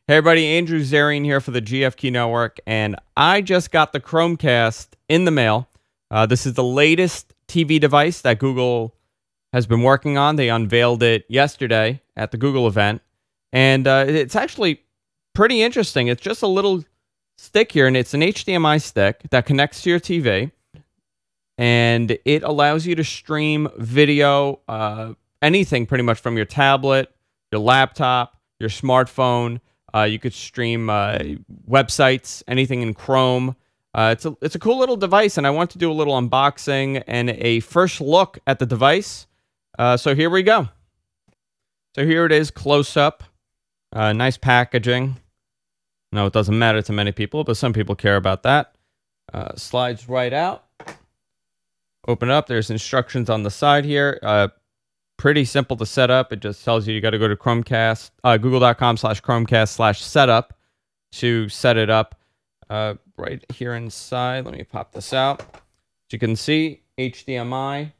Hey everybody, Andrew Zarian here for the GFQ Network, and I just got the Chromecast in the mail. This is the latest TV device that Google has been working on. They unveiled it yesterday at the Google event, and it's actually pretty interesting. It's just a little stick here, and it's an HDMI stick that connects to your TV, and it allows you to stream video, anything pretty much from your tablet, your laptop, your smartphone. You could stream websites, anything in Chrome. It's a cool little device, and I want to do a little unboxing and a first look at the device. So here we go. So here it is, close up. Nice packaging. No, it doesn't matter to many people, but some people care about that. Slides right out. Open up. There's instructions on the side here. Pretty simple to set up. It just tells you got to go to Chromecast, google.com/Chromecast/setup to set it up. Right here inside, let me pop this out. As you can see, HDMI,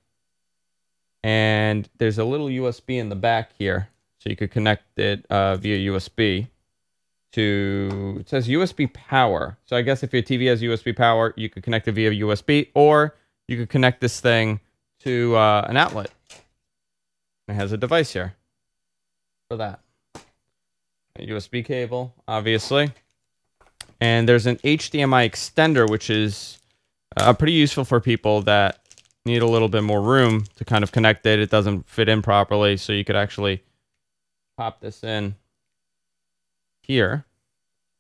and there's a little USB in the back here, so you could connect it via USB to, it says USB power. So I guess if your TV has USB power, you could connect it via USB, or you could connect this thing to an outlet. It has a device here for that. A USB cable, obviously. And there's an HDMI extender, which is pretty useful for people that need a little bit more room to kind of connect it. It doesn't fit in properly, so you could actually pop this in here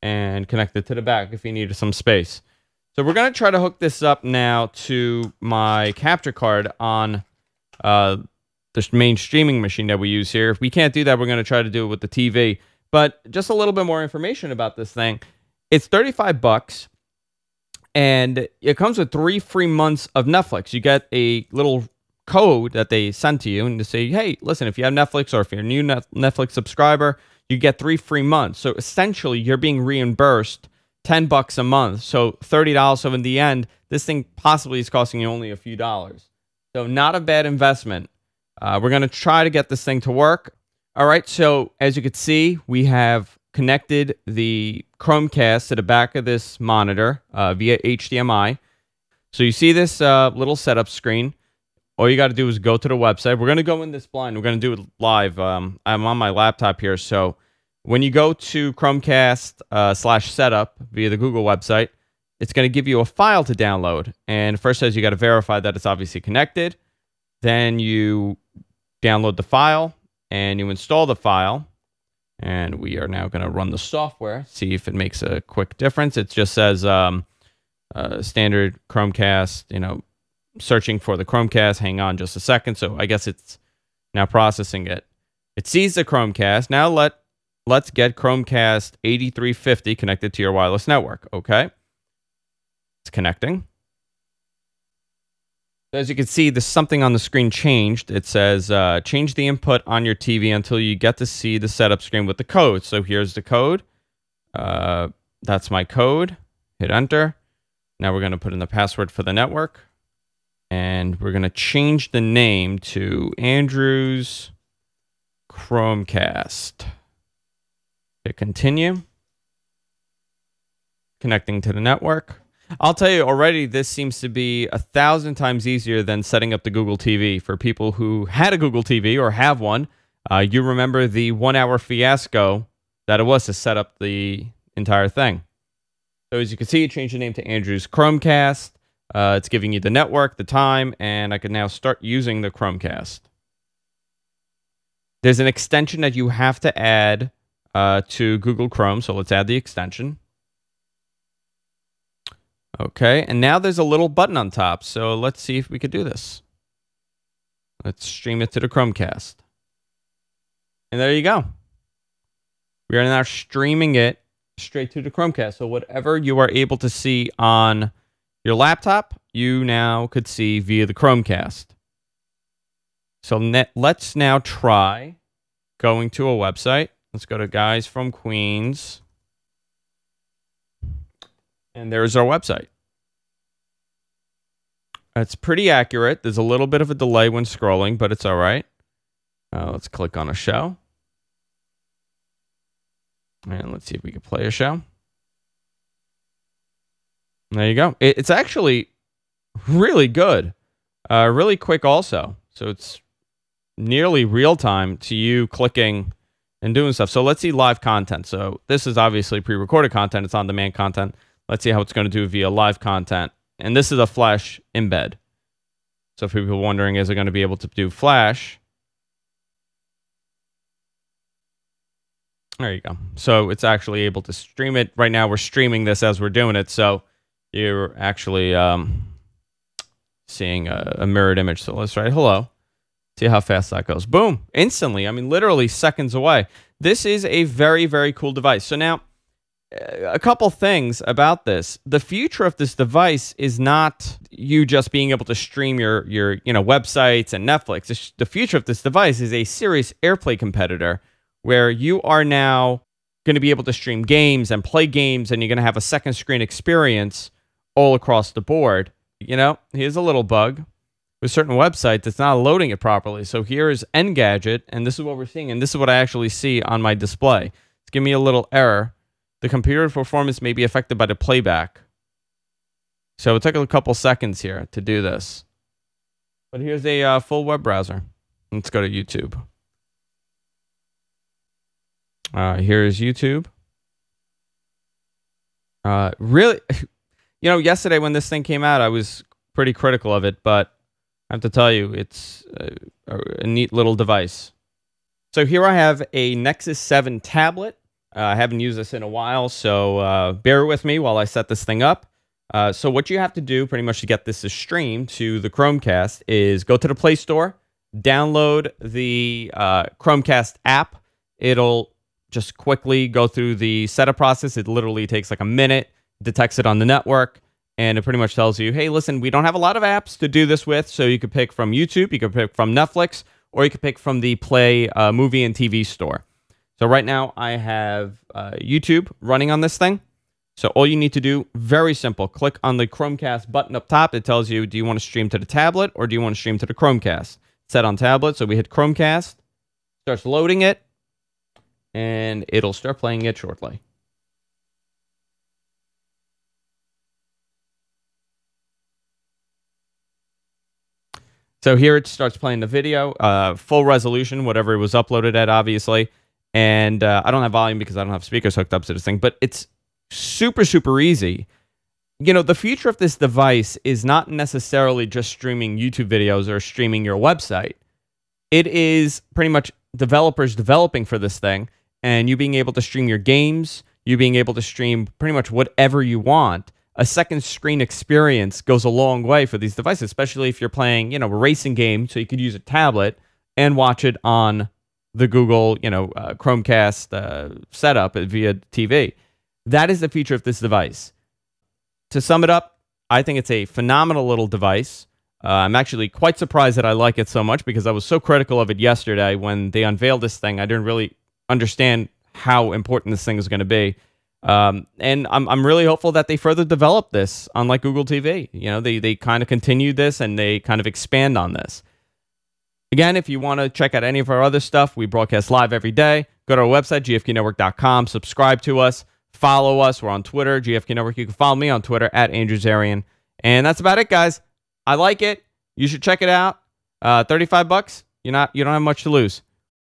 and connect it to the back if you needed some space. So we're going to try to hook this up now to my capture card on the main streaming machine that we use here. If we can't do that, we're going to try to do it with the TV. But just a little bit more information about this thing. It's $35, and it comes with 3 free months of Netflix. You get a little code that they send to you, and they say, hey, listen, if you have Netflix or if you're a new Netflix subscriber, you get 3 free months. So essentially, you're being reimbursed $10 a month. So $30. So in the end, this thing possibly is costing you only a few dollars. So not a bad investment. We're going to try to get this thing to work. All right, so as you can see, we have connected the Chromecast to the back of this monitor via HDMI. So you see this little setup screen. All you got to do is go to the website. We're going to go in this blind. We're going to do it live. I'm on my laptop here. So when you go to Chromecast/setup via the Google website, it's going to give you a file to download. And first says you got to verify that it's obviously connected. Then you download the file and you install the file. And we are now going to run the software, see if it makes a quick difference. It just says standard Chromecast, you know, searching for the Chromecast. Hang on just a second. So I guess it's now processing it. It sees the Chromecast. Now let's get Chromecast 8350 connected to your wireless network. Okay. It's connecting. As you can see, there's something on the screen changed. It says, change the input on your TV until you get to see the setup screen with the code. So here's the code. That's my code. Hit enter. Now we're going to put in the password for the network. And we're going to change the name to Andrew's Chromecast. Hit continue. Connecting to the network. I'll tell you already, this seems to be 1,000 times easier than setting up the Google TV. For people who had a Google TV or have one, you remember the 1-hour fiasco that it was to set up the entire thing. So as you can see, it changed the name to Andrew's Chromecast. It's giving you the network, the time, and I can now start using the Chromecast. There's an extension that you have to add to Google Chrome, so let's add the extension. Okay, and now there's a little button on top, so let's see if we could do this. Let's stream it to the Chromecast. And there you go. We are now streaming it straight to the Chromecast. So whatever you are able to see on your laptop, you now could see via the Chromecast. So let's now try going to a website. Let's go to Guys from Queens. And there's our website. It's pretty accurate. There's a little bit of a delay when scrolling, but it's all right. Let's click on a show. And let's see if we can play a show. There you go. It's actually really good. Really quick also. So it's nearly real time to you clicking and doing stuff. So let's see live content. So this is obviously pre-recorded content. It's on-demand content. Let's see how it's going to do via live content. And this is a Flash embed. So for people wondering, is it going to be able to do Flash? There you go. So it's actually able to stream it. Right now we're streaming this as we're doing it. So you're actually seeing a mirrored image. So let's write hello. See how fast that goes. Boom. Instantly. I mean, literally seconds away. This is a very, very cool device. So now, a couple things about this. The future of this device is not you just being able to stream your websites and Netflix. The future of this device is a serious AirPlay competitor where you are now going to be able to stream games and play games, and you're going to have a second screen experience all across the board. Here's a little bug with certain websites that's not loading it properly. So here is Engadget, and this is what we're seeing, and this is what I actually see on my display. It's giving me a little error. The computer performance may be affected by the playback. So it took a couple seconds here to do this. But here's a full web browser. Let's go to YouTube. Here's YouTube. Really, yesterday when this thing came out, I was pretty critical of it, but I have to tell you, it's a neat little device. So here I have a Nexus 7 tablet. I haven't used this in a while, so bear with me while I set this thing up. So what you have to do pretty much to get this to stream to the Chromecast is go to the Play Store, download the Chromecast app. It'll just quickly go through the setup process. It literally takes like a minute, detects it on the network, and it pretty much tells you, hey, listen, we don't have a lot of apps to do this with, so you could pick from YouTube, you could pick from Netflix, or you could pick from the Play movie and TV store. So right now I have YouTube running on this thing. So all you need to do, very simple, click on the Chromecast button up top. It tells you, do you want to stream to the tablet or do you want to stream to the Chromecast? Set on tablet, so we hit Chromecast, starts loading it, and it'll start playing it shortly. So here it starts playing the video, full resolution, whatever it was uploaded at, obviously. And I don't have volume because I don't have speakers hooked up to this thing, but it's super, super easy. The future of this device is not necessarily just streaming YouTube videos or streaming your website. It is pretty much developers developing for this thing, and you being able to stream your games, you being able to stream pretty much whatever you want. A second screen experience goes a long way for these devices, especially if you're playing, a racing game, so you could use a tablet and watch it on the Google, Chromecast setup via TV. That is the future of this device. To sum it up, I think it's a phenomenal little device. I'm actually quite surprised that I like it so much because I was so critical of it yesterday when they unveiled this thing. I didn't really understand how important this thing is going to be. And I'm really hopeful that they further develop this, unlike Google TV. They kind of continue this and they kind of expand on this. Again, if you want to check out any of our other stuff, we broadcast live every day. Go to our website, gfknetwork.com. Subscribe to us. Follow us. We're on Twitter, GFK Network. You can follow me on Twitter at Andrew Zarian. And that's about it, guys. I like it. You should check it out. $35. You don't have much to lose.